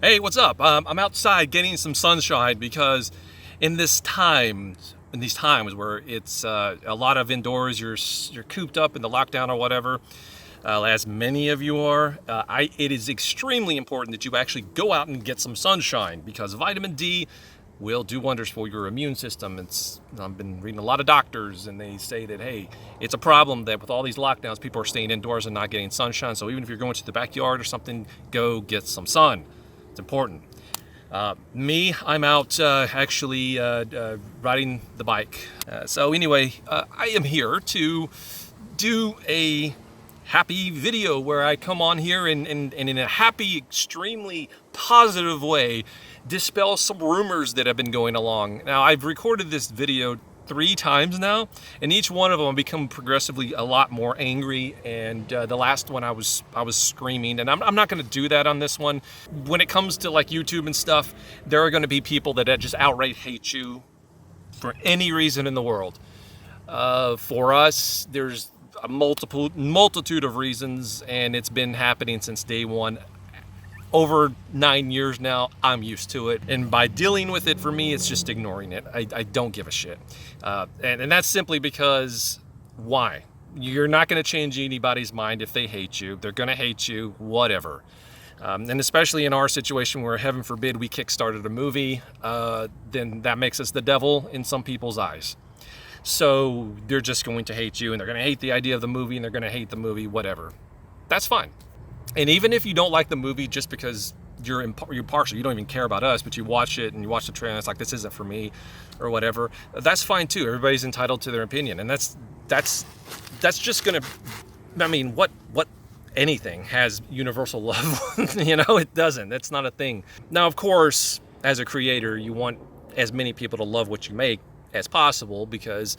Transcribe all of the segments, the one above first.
Hey, what's up? I'm outside getting some sunshine because in these times where it's a lot of indoors, you're cooped up in the lockdown or whatever, as many of you are. It is extremely important that you actually go out and get some sunshine because vitamin D will do wonders for your immune system. I've been reading a lot of doctors and they say that, hey, it's a problem that with all these lockdowns, people are staying indoors and not getting sunshine. So even if you're going to the backyard or something, go get some sun. It's important. I'm out actually riding the bike. So anyway, I am here to do a happy video where I come on here and in a happy, extremely positive way, dispel some rumors that have been going along. Now, I've recorded this video 3 times now, and each one of them have become progressively a lot more angry. And the last one I was screaming, and I'm not going to do that on this one. When it comes to like YouTube and stuff, there are going to be people that just outright hate you for any reason in the world. For us, there's a multitude of reasons, and it's been happening since day one. Over 9 years now, I'm used to it. And by dealing with it, for me, it's just ignoring it. I don't give a shit. And that's simply because, why? You're not going to change anybody's mind if they hate you. They're going to hate you, whatever. And especially in our situation where, heaven forbid, we kickstarted a movie, then that makes us the devil in some people's eyes. So they're just going to hate you, and they're going to hate the idea of the movie, and they're going to hate the movie, whatever. That's fine. And even if you don't like the movie just because you're partial, you don't even care about us, but you watch it and you watch the trailer and it's like, this isn't for me or whatever, that's fine too. Everybody's entitled to their opinion. And that's just gonna, I mean, what anything has universal love? It doesn't. That's not a thing. Now, of course, as a creator, you want as many people to love what you make as possible because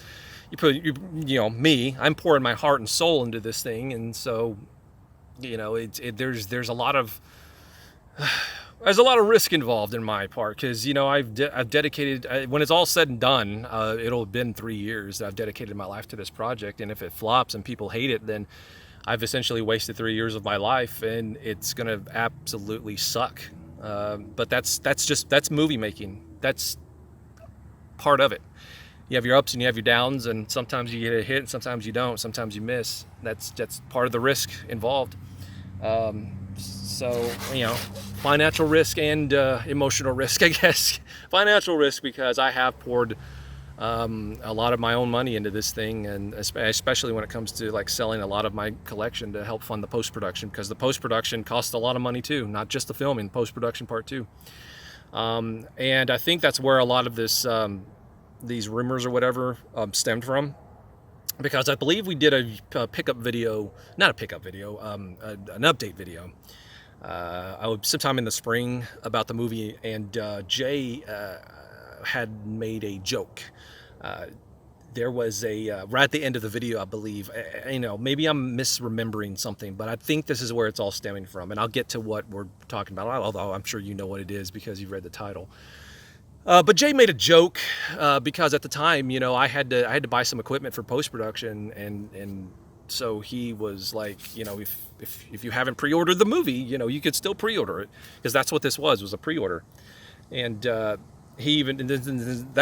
me, I'm pouring my heart and soul into this thing. And so, there's a lot of risk involved in my part because I've dedicated, when it's all said and done, it'll have been 3 years that I've dedicated my life to this project, and if it flops and people hate it, then I've essentially wasted 3 years of my life, and it's gonna absolutely suck. But that's movie making. That's part of it. You have your ups and you have your downs, and sometimes you get a hit and sometimes you don't, sometimes you miss. That's part of the risk involved. So, financial risk and emotional risk, I guess. Financial risk because I have poured a lot of my own money into this thing, and especially when it comes to like selling a lot of my collection to help fund the post-production, because the post-production costs a lot of money too, not just the filming, post-production part too. And I think that's where a lot of these rumors or whatever stemmed from, because I believe we did a pickup video, not a pickup video, an update video, sometime in the spring about the movie, and Jay had made a joke. There was right at the end of the video, I believe, maybe I'm misremembering something, but I think this is where it's all stemming from, and I'll get to what we're talking about, although I'm sure you know what it is because you've read the title. But Jay made a joke because at the time, I had to buy some equipment for post production, and so he was like, if you haven't pre-ordered the movie, you could still pre-order it, because that's what this was a pre-order. And that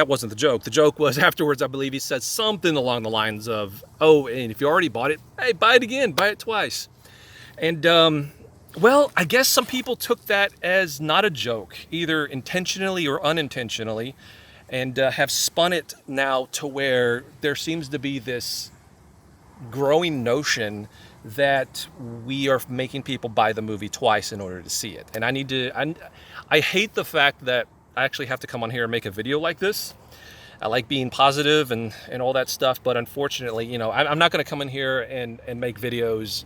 wasn't the joke. The joke was afterwards, I believe he said something along the lines of, "Oh, and if you already bought it, hey, buy it again, buy it twice." And well, I guess some people took that as not a joke, either intentionally or unintentionally, and have spun it now to where there seems to be this growing notion that we are making people buy the movie twice in order to see it. And I hate the fact that I actually have to come on here and make a video like this. I like being positive and all that stuff, but unfortunately, I'm not going to come in here and make videos,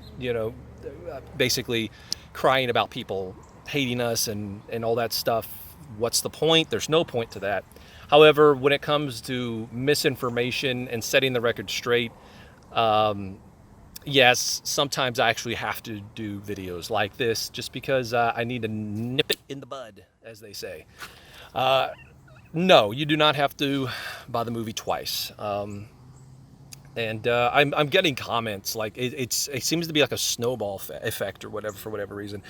basically crying about people hating us and all that stuff. What's the point? There's no point to that. However, when it comes to misinformation and setting the record straight, yes, sometimes I actually have to do videos like this just because I need to nip it in the bud, as they say. No, you do not have to buy the movie twice. And I'm getting comments like it seems to be like a snowball effect or whatever for whatever reason,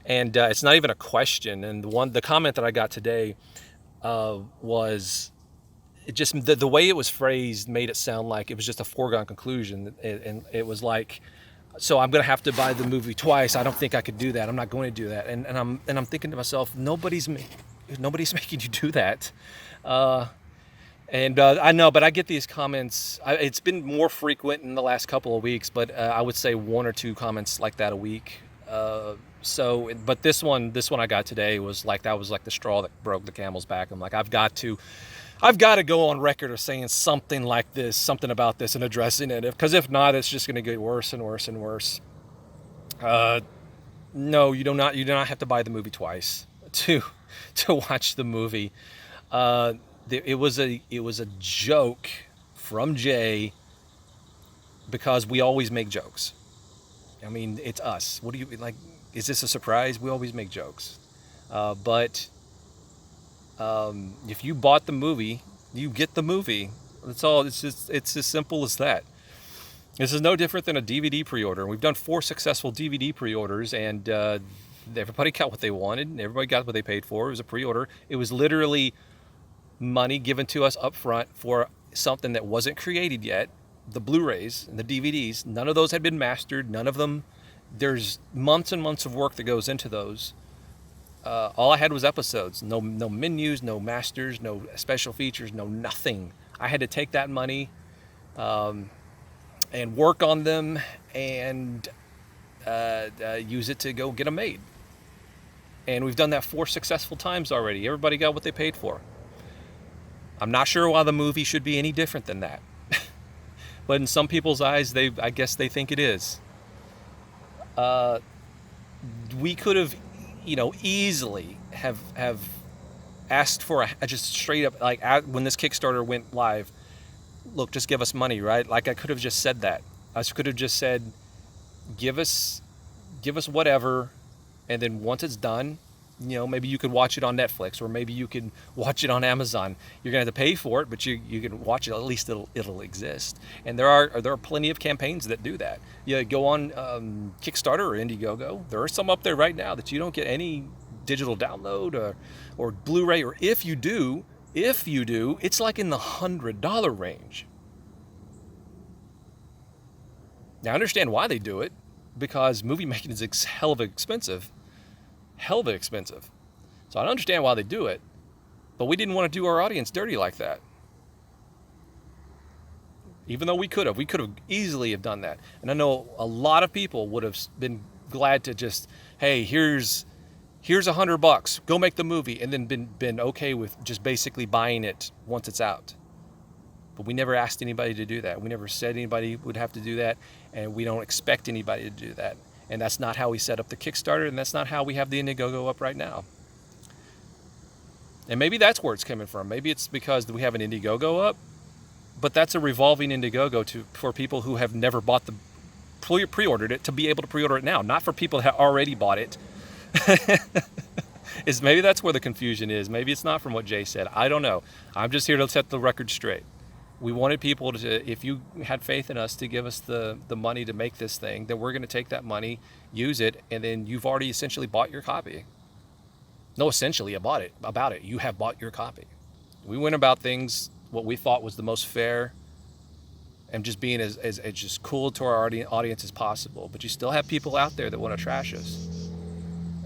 and it's not even a question. And the comment that I got today was it just the way it was phrased made it sound like it was just a foregone conclusion, and it was like, so I'm gonna have to buy the movie twice. I don't think I could do that. I'm not going to do that. And I'm thinking to myself, nobody's making you do that. And I know, but I get these comments. It's been more frequent in the last couple of weeks, but I would say one or two comments like that a week. But this one I got today was like the straw that broke the camel's back. I'm like, I've got to go on record of saying something like this, something about this, and addressing it. Because if not, it's just going to get worse and worse and worse. No, you do not have to buy the movie twice to watch the movie. It was a joke from Jay because we always make jokes. I mean, it's us. What do you like? Is this a surprise? We always make jokes. But if you bought the movie, you get the movie. That's all. It's as simple as that. This is no different than a DVD pre-order. We've done 4 successful DVD pre-orders, and everybody got what they wanted. And everybody got what they paid for. It was a pre-order. It was literally money given to us up front for something that wasn't created yet. The Blu-rays and the DVDs, none of those had been mastered. None of them. There's months and months of work that goes into those. All I had was episodes. No menus, no masters, no special features, no nothing. I had to take that money and work on them and use it to go get them made. And we've done that 4 successful times already. Everybody got what they paid for. I'm not sure why the movie should be any different than that. But in some people's eyes, I guess they think it is. We could have, easily have asked for a just straight up, like when this Kickstarter went live, look, just give us money, right? Like I could have just said that. I could have just said, give us whatever, and then once it's done, maybe you could watch it on Netflix, or maybe you could watch it on Amazon. You're gonna have to pay for it, but you can watch it. At least it'll exist. And there are plenty of campaigns that do that. You go on Kickstarter or Indiegogo. There are some up there right now that you don't get any digital download or Blu-ray, or if you do, it's like in the $100 range. Now I understand why they do it, because movie making is hell of expensive. So I understand why they do it, but we didn't want to do our audience dirty like that. Even though we could have easily have done that. And I know a lot of people would have been glad to just, hey, here's $100, go make the movie, and then been okay with just basically buying it once it's out. But we never asked anybody to do that. We never said anybody would have to do that, and we don't expect anybody to do that. And that's not how we set up the Kickstarter, and that's not how we have the Indiegogo up right now. And maybe that's where it's coming from. Maybe it's because we have an Indiegogo up, but that's a revolving Indiegogo for people who have never bought pre-ordered it, to be able to pre-order it now, not for people that already bought it. Maybe that's where the confusion is. Maybe it's not from what Jay said. I don't know. I'm just here to set the record straight. We wanted people to, if you had faith in us to give us the money to make this thing, then we're going to take that money, use it, and then you've already essentially bought your copy. No, essentially about it. You have bought your copy. We went about things what we thought was the most fair, and just being as just cool to our audience as possible. But you still have people out there that want to trash us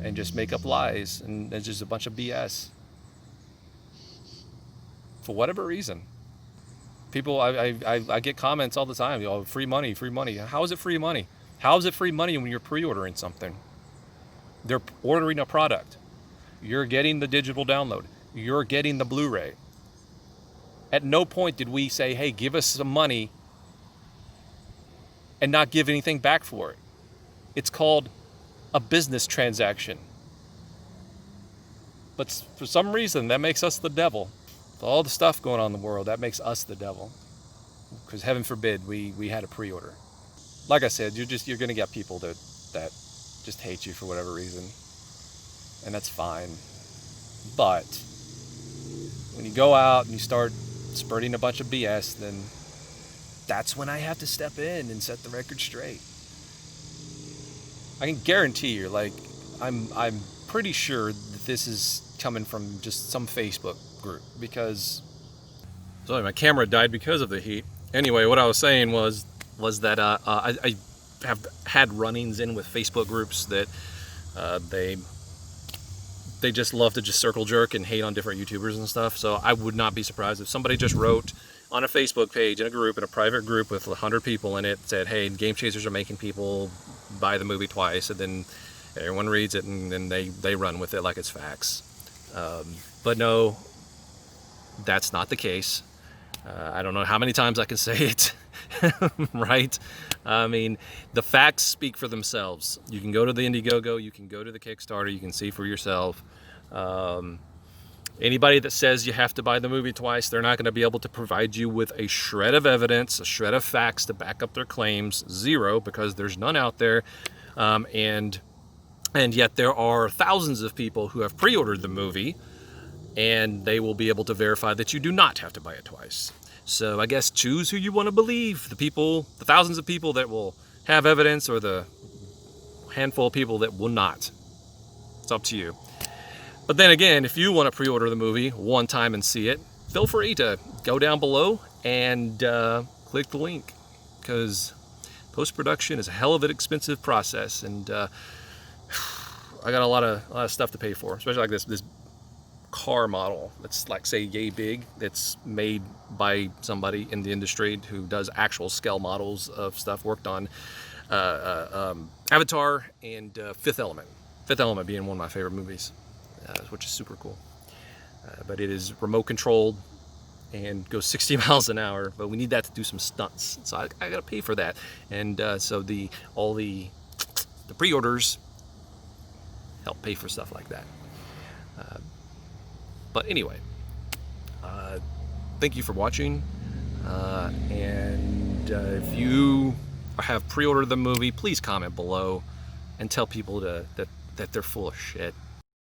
and just make up lies, and it's just a bunch of BS. For whatever reason. People, I get comments all the time, free money. How is it free money? How is it free money when you're pre-ordering something? They're ordering a product. You're getting the digital download. You're getting the Blu-ray. At no point did we say, hey, give us some money and not give anything back for it. It's called a business transaction. But for some reason, that makes us the devil. All the stuff going on in the world, that makes us the devil. Because heaven forbid we had a pre-order. Like I said, you're going to get people that just hate you for whatever reason, and that's fine. But when you go out and you start spurting a bunch of BS, then that's when I have to step in and set the record straight. I can guarantee you, like, I'm pretty sure that this is coming from just some Facebook group, because sorry, my camera died because of the heat. Anyway, what I was saying was that I have had run-ins in with Facebook groups that they just love to just circle jerk and hate on different YouTubers and stuff. So I would not be surprised if somebody just wrote on a Facebook page in a group, in a private group with 100 people in it, said, hey, Game Chasers are making people buy the movie twice, and then everyone reads it and then they run with it like it's facts. But no, that's not the case. I don't know how many times I can say it, right? I mean, the facts speak for themselves. You can go to the Indiegogo, you can go to the Kickstarter, you can see for yourself. Anybody that says you have to buy the movie twice, they're not going to be able to provide you with a shred of evidence, a shred of facts to back up their claims. Zero, because there's none out there. And yet there are thousands of people who have pre-ordered the movie, and they will be able to verify that you do not have to buy it twice. So I guess choose who you want to believe. The thousands of people that will have evidence, or the handful of people that will not. It's up to you. But then again, if you want to pre-order the movie one time and see it, feel free to go down below and click the link, because post-production is a hell of an expensive process, and I got a lot of stuff to pay for, especially like this car model that's like, say, yay big, that's made by somebody in the industry who does actual scale models of stuff, worked on Avatar and Fifth Element. Fifth Element being one of my favorite movies, which is super cool. But it is remote controlled and goes 60 miles an hour, but we need that to do some stunts, so I gotta pay for that. And so all the pre-orders help pay for stuff like that. But anyway, thank you for watching, and if you have pre-ordered the movie, please comment below and tell people that they're full of shit.